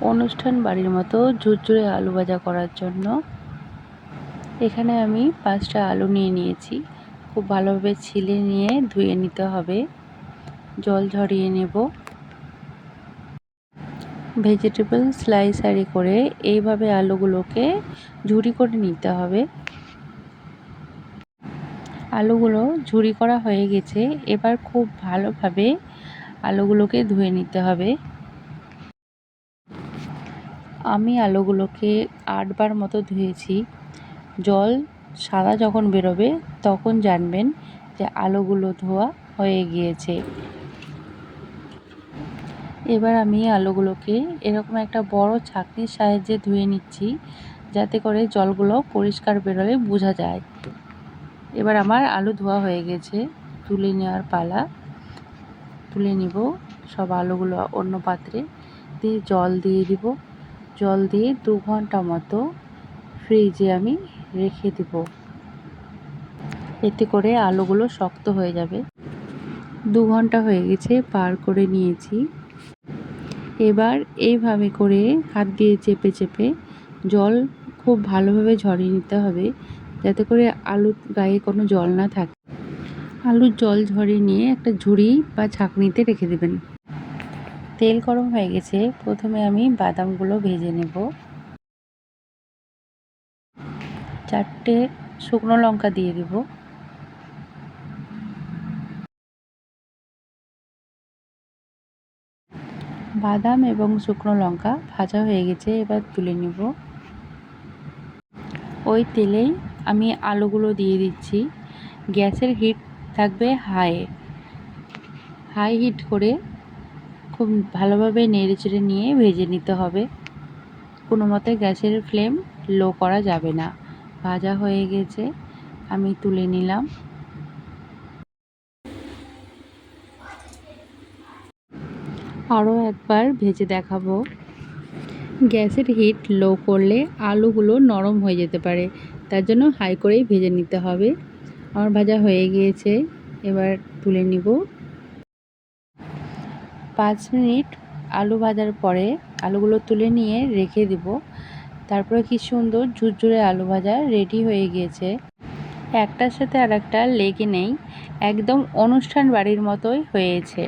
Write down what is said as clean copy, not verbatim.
অনুষ্ঠান বাড়ির মতো ঝুরঝুরে আলু ভাজা করার জন্য এখানে আমি 5টা আলু নিয়ে নিয়েছি। খুব ভালোভাবে ছিলে নিয়ে ধুয়ে নিতে হবে, জল ঝরিয়ে নেব। ভেজিটেবল স্লাইসারি করে এইভাবে আলুগুলোকে ঝুরি করে নিতে হবে। আলুগুলো ঝুরি করা হয়ে গেছে। এবার খুব ভালোভাবে আলুগুলোকে ধুয়ে নিতে হবে। আমি আলুগুলোকে 8 বার মতো ধুয়েছি। জল সাদা যখন বেরোবে তখন জানবেন যে আলুগুলো ধোয়া হয়ে গিয়েছে। এবার আমি আলুগুলোকে এরকম একটা বড় ছাঁকনির সাহায্যে ধুয়ে নিচ্ছি, যাতে করে জলগুলো পরিষ্কার বেরোলে বোঝা যায়। এবার আমার আলু ধোয়া হয়ে গেছে, তুলে নেওয়ার পালা। তুলে নিব সব আলুগুলো অন্য পাত্রে, দিয়ে জল দিয়ে দিব। জল দিয়ে 2 ঘন্টা মতো ফ্রিজে আমি রেখে দেব। এতে করে আলুগুলো শক্ত হয়ে যাবে। 2 ঘন্টা হয়ে গেছে, পার করে নিয়েছি। এবার এইভাবে করে হাত দিয়ে চেপে চেপে জল খুব ভালোভাবে ঝরিয়ে নিতে হবে, যাতে করে আলুর গায়ে কোনো জল না থাকে। আলুর জল ঝরিয়ে নিয়ে একটা ঝুড়ি বা ছাঁকনিতে রেখে দেবেন। তেল গরম হয়ে গেছে, প্রথমে আমি বাদামগুলো ভেজে নেব। 4টে শুকনো লঙ্কা দিয়ে দেব। বাদাম এবং শুকনো লঙ্কা ভাজা হয়ে গেছে, এবার তুলে নেব। ওই তেলেই আমি আলুগুলো দিয়ে দিচ্ছি। গ্যাসের হিট থাকবে হাই হিট করে খুব ভালোভাবে নেড়েচেড়ে নিয়ে ভেজে নিতে হবে। কোনো মতে গ্যাসের ফ্লেম লো করা যাবে না। ভাজা হয়ে গেছে, আমি তুলে নিলাম। আরও একবার ভেজে দেখাবো। গ্যাসের হিট লো করলে আলুগুলো নরম হয়ে যেতে পারে, তার জন্য হাই করেই ভেজে নিতে হবে। আমার ভাজা হয়ে গিয়েছে, এবার তুলে নিব। 5 মিনিট আলু ভাজার পরে আলুগুলো তুলে নিয়ে রেখে দিব। তারপরে কি সুন্দর ঝুরঝুরে আলু ভাজা রেডি হয়ে গিয়েছে। একটার সাথে আর একটা লেগে নেই, একদম অনুষ্ঠান বাড়ির মতোই হয়েছে।